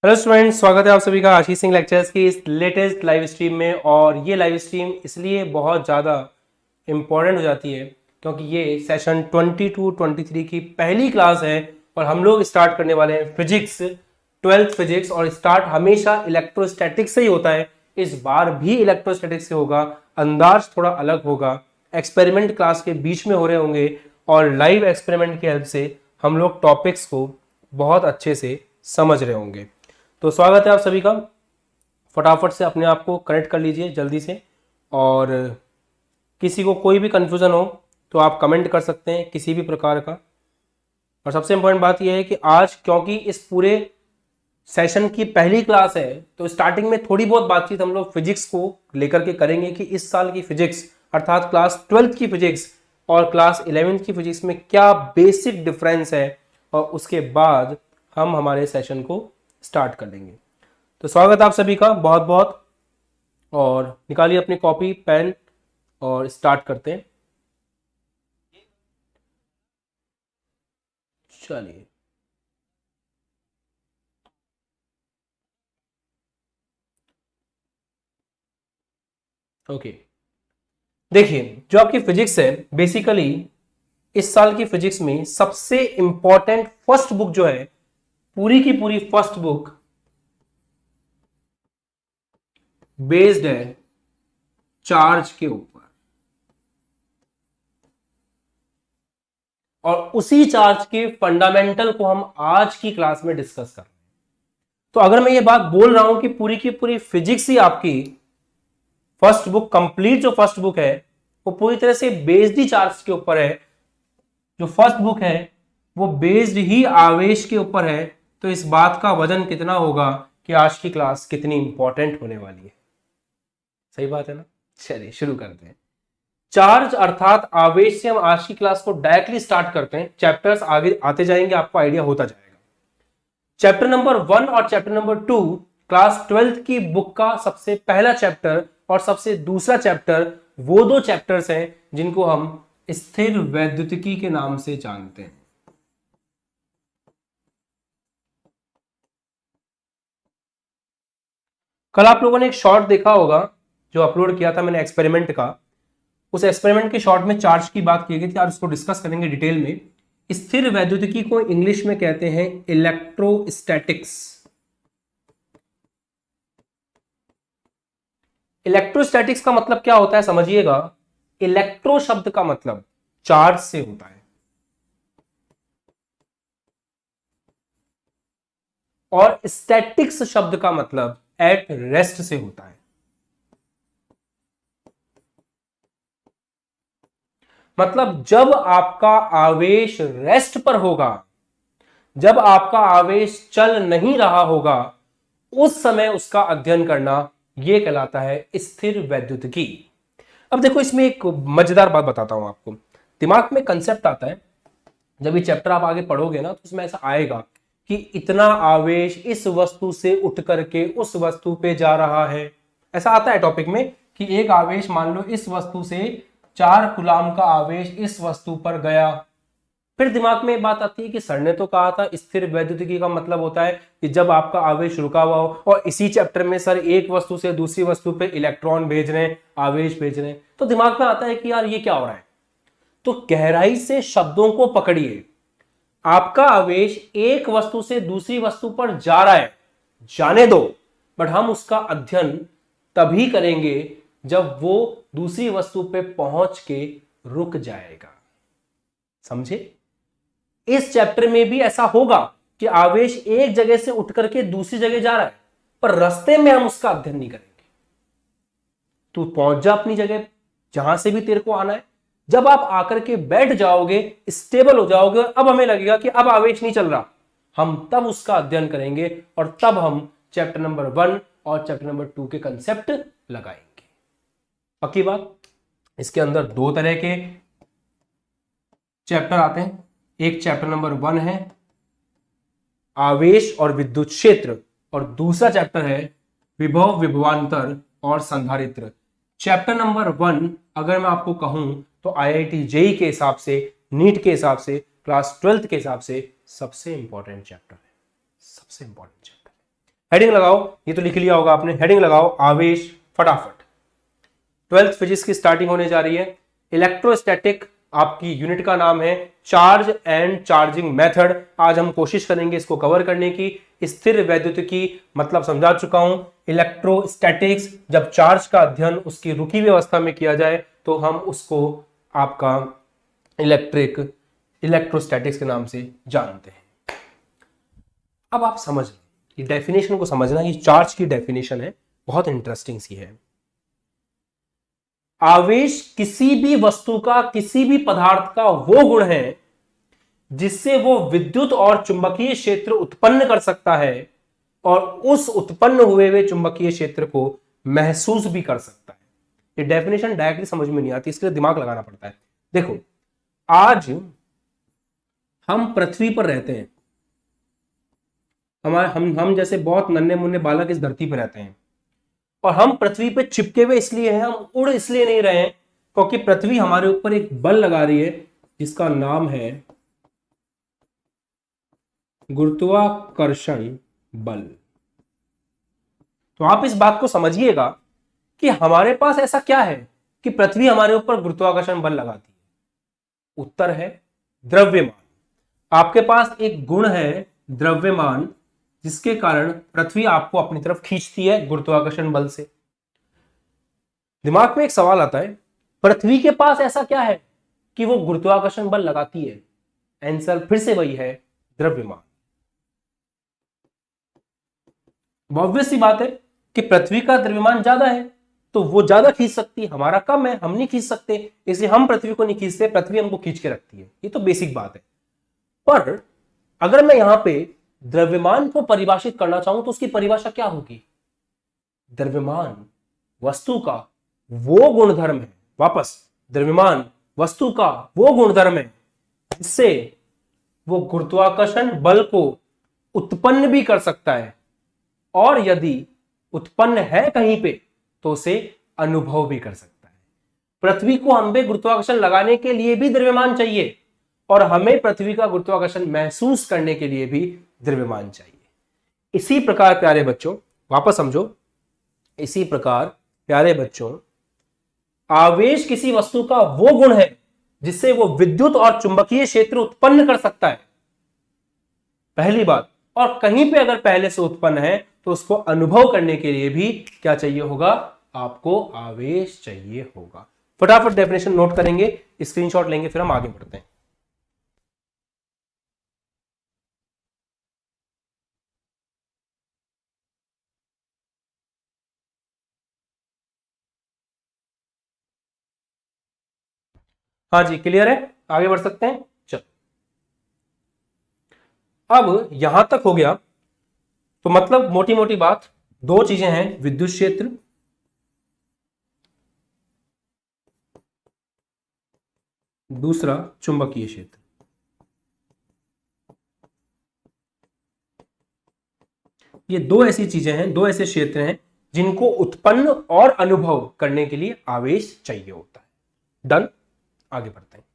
Hello students, स्वागत है आप सभी का आशीष सिंह लेक्चर्स की इस लेटेस्ट लाइव स्ट्रीम में। और ये लाइव स्ट्रीम इसलिए बहुत ज़्यादा इम्पॉर्टेंट हो जाती है क्योंकि ये सेशन 22-23 की पहली क्लास है और हम लोग स्टार्ट करने वाले हैं फिजिक्स, 12th फिजिक्स। और स्टार्ट हमेशा इलेक्ट्रोस्टैटिक्स से ही होता है, इस बार भी इलेक्ट्रोस्टैटिक्स से होगा। अंदाज थोड़ा अलग होगा, एक्सपेरिमेंट क्लास के बीच में हो रहे होंगे और लाइव एक्सपेरिमेंट की हेल्प से हम लोग टॉपिक्स को बहुत अच्छे से समझ रहे होंगे। तो स्वागत है आप सभी का। फटाफट से अपने आप को कनेक्ट कर लीजिए जल्दी से, और किसी को कोई भी कन्फ्यूज़न हो तो आप कमेंट कर सकते हैं किसी भी प्रकार का। और सबसे इम्पोर्टेंट बात यह है कि आज क्योंकि इस पूरे सेशन की पहली क्लास है तो स्टार्टिंग में थोड़ी बहुत बातचीत हम लोग फिजिक्स को लेकर के करेंगे कि इस साल की फिजिक्स अर्थात क्लास 12th की फिजिक्स और क्लास 11th की फिजिक्स में क्या बेसिक डिफरेंस है, और उसके बाद हम हमारे सेशन को स्टार्ट कर देंगे। तो स्वागत आप सभी का बहुत बहुत, और निकालिए अपनी कॉपी पेन और स्टार्ट करते हैं। चलिए, ओके। देखिए, जो आपकी फिजिक्स है बेसिकली इस साल की फिजिक्स में सबसे इंपॉर्टेंट फर्स्ट बुक जो है, पूरी की पूरी फर्स्ट बुक बेस्ड है चार्ज के ऊपर, और उसी चार्ज के फंडामेंटल को हम आज की क्लास में डिस्कस कर रहे हैं। तो अगर मैं ये बात बोल रहा हूं कि पूरी की पूरी फिजिक्स ही आपकी फर्स्ट बुक कंप्लीट, जो फर्स्ट बुक है वो पूरी तरह से बेस्ड ही चार्ज के ऊपर है, जो फर्स्ट बुक है वो बेस्ड ही आवेश के ऊपर है, तो इस बात का वजन कितना होगा कि आज की क्लास कितनी इंपॉर्टेंट होने वाली है। सही बात है ना। चलिए शुरू करते हैं। चार्ज अर्थात आवेश से हम आज की क्लास को डायरेक्टली स्टार्ट करते हैं। चैप्टर्स आगे आते जाएंगे, आपको आइडिया होता जाएगा। चैप्टर नंबर 1 और चैप्टर नंबर 2 क्लास 12th की बुक का सबसे पहला चैप्टर और सबसे दूसरा चैप्टर, वो दो चैप्टर्स हैं जिनको हम स्थिर वैद्युतिकी के नाम से जानते हैं। कल आप लोगों ने एक शॉर्ट देखा होगा जो अपलोड किया था मैंने एक्सपेरिमेंट का। उस एक्सपेरिमेंट के शॉर्ट में चार्ज की बात की गई थी, आज उसको डिस्कस करेंगे डिटेल में। स्थिर वैद्युतिकी को इंग्लिश में कहते हैं इलेक्ट्रोस्टैटिक्स। इलेक्ट्रोस्टैटिक्स का मतलब क्या होता है समझिएगा। इलेक्ट्रो शब्द का मतलब चार्ज से होता है, और स्टैटिक्स शब्द का मतलब एट रेस्ट से होता है। मतलब जब आपका आवेश रेस्ट पर होगा, जब आपका आवेश चल नहीं रहा होगा, उस समय उसका अध्ययन करना यह कहलाता है स्थिर वैद्युतिकी। अब देखो, इसमें एक मजेदार बात बताता हूं आपको। दिमाग में कंसेप्ट आता है, जब ये चैप्टर आप आगे पढ़ोगे ना तो उसमें ऐसा आएगा कि इतना आवेश इस वस्तु से उठ करके उस वस्तु पे जा रहा है। ऐसा आता है टॉपिक में कि एक आवेश मान लो इस वस्तु से 4 कूलाम का आवेश इस वस्तु पर गया। फिर दिमाग में बात आती है कि सर ने तो कहा था स्थिर वैद्युतिकी का मतलब होता है कि जब आपका आवेश रुका हुआ हो, और इसी चैप्टर में सर एक वस्तु से दूसरी वस्तु पे इलेक्ट्रॉन भेज रहे हैं, आवेश भेज रहे हैं। तो दिमाग में आता है कि यार ये क्या हो रहा है। तो गहराई से शब्दों को पकड़िए। आपका आवेश एक वस्तु से दूसरी वस्तु पर जा रहा है, जाने दो, बट हम उसका अध्ययन तभी करेंगे जब वो दूसरी वस्तु पे पहुंच के रुक जाएगा। समझे। इस चैप्टर में भी ऐसा होगा कि आवेश एक जगह से उठ करके दूसरी जगह जा रहा है, पर रास्ते में हम उसका अध्ययन नहीं करेंगे। तू पहुंच जा अपनी जगह जहां से भी तेरे को आना है। जब आप आकर के बैठ जाओगे, स्टेबल हो जाओगे, और अब हमें लगेगा कि अब आवेश नहीं चल रहा, हम तब उसका अध्ययन करेंगे, और तब हम चैप्टर नंबर 1 और चैप्टर नंबर 2 के कंसेप्ट लगाएंगे। पक्की बात। इसके अंदर 2 तरह के चैप्टर आते हैं। एक चैप्टर नंबर 1 है आवेश और विद्युत क्षेत्र, और दूसरा चैप्टर है विभव, विभवांतर और संधारित्र। चैप्टर नंबर 1 अगर मैं आपको कहूं तो IIT JEE के हिसाब से, नीट के हिसाब से, क्लास 12th के हिसाब से सबसे इंपॉर्टेंट चैप्टर है, सबसे इंपॉर्टेंट चैप्टर है। हेडिंग लगाओ, ये तो लिख लिया होगा आपने, हेडिंग लगाओ आवेश फटाफट। 12th फिजिक्स की स्टार्टिंग होने जा रही है। इलेक्ट्रोस्टैटिक आपकी यूनिट का नाम है, चार्ज एंड चार्जिंग मेथड। आज हम कोशिश करेंगे इसको कवर करने की। स्थिर वैद्युतिकी मतलब समझा चुका हूं। इलेक्ट्रोस्टैटिक्स, जब चार्ज का अध्ययन उसकी रुकी हुई अवस्था में किया जाए तो हम उसको आपका इलेक्ट्रोस्टैटिक्स के नाम से जानते हैं। अब आप समझ लो, डेफिनेशन को समझना, ये चार्ज की डेफिनेशन है, बहुत इंटरेस्टिंग सी है। आवेश किसी भी वस्तु का, किसी भी पदार्थ का वो गुण है जिससे वो विद्युत और चुंबकीय क्षेत्र उत्पन्न कर सकता है और उस उत्पन्न हुए चुंबकीय क्षेत्र को महसूस भी कर सकता है। ये डेफिनेशन डायरेक्टली समझ में नहीं आती, इसके लिए दिमाग लगाना पड़ता है। देखो, आज हम पृथ्वी पर रहते हैं, हम जैसे बहुत नन्हे मुन्ने बालक इस धरती पर रहते हैं, और हम पृथ्वी पे चिपके हुए इसलिए हैं, हम उड़ इसलिए नहीं रहे हैं क्योंकि पृथ्वी हमारे ऊपर एक बल लगा रही है जिसका नाम है गुरुत्वाकर्षण बल। तो आप इस बात को समझिएगा कि हमारे पास ऐसा क्या है कि पृथ्वी हमारे ऊपर गुरुत्वाकर्षण बल लगाती है। उत्तर है द्रव्यमान। आपके पास एक गुण है द्रव्यमान, जिसके कारण पृथ्वी आपको अपनी तरफ खींचती है गुरुत्वाकर्षण बल से। दिमाग में एक सवाल आता है, पृथ्वी के पास ऐसा क्या है कि वो गुरुत्वाकर्षण बल लगाती है? आंसर फिर से वही है, द्रव्यमान। ऑब्वियस सी बात है कि पृथ्वी का द्रव्यमान ज्यादा है तो वो ज्यादा खींच सकती है, हमारा कम है, हम नहीं खींच सकते, इसलिए हम पृथ्वी को नहीं खींचते, पृथ्वी हमको खींच के रखती है। ये तो बेसिक बात है। पर अगर मैं यहां पे द्रव्यमान को परिभाषित करना चाहूं तो उसकी परिभाषा क्या होगी? द्रव्यमान वस्तु का वो गुणधर्म है, वापस, द्रव्यमान वस्तु का वो गुणधर्म है जिससे वो गुरुत्वाकर्षण बल को उत्पन्न भी कर सकता है, और यदि उत्पन्न है कहीं पे तो उसे अनुभव भी कर सकता है। पृथ्वी को हम पे गुरुत्वाकर्षण लगाने के लिए भी द्रव्यमान चाहिए, और हमें पृथ्वी का गुरुत्वाकर्षण महसूस करने के लिए भी द्रव्यमान चाहिए। इसी प्रकार प्यारे बच्चों, वापस समझो, इसी प्रकार प्यारे बच्चों, आवेश किसी वस्तु का वो गुण है जिससे वो विद्युत और चुंबकीय क्षेत्र उत्पन्न कर सकता है, पहली बात। और कहीं पे अगर पहले से उत्पन्न है तो उसको अनुभव करने के लिए भी क्या चाहिए होगा? आपको आवेश चाहिए होगा। फटाफट डेफिनेशन नोट करेंगे, स्क्रीनशॉट लेंगे, फिर हम आगे बढ़ते हैं। हाँ जी, क्लियर है, आगे बढ़ सकते हैं। चलो, अब यहां तक हो गया तो मतलब मोटी मोटी बात, दो चीजें हैं, विद्युत क्षेत्र दूसरा चुंबकीय क्षेत्र। ये दो ऐसी चीजें हैं, दो ऐसे क्षेत्र हैं जिनको उत्पन्न और अनुभव करने के लिए आवेश चाहिए होता है। डन, आगे बढ़ते हैं।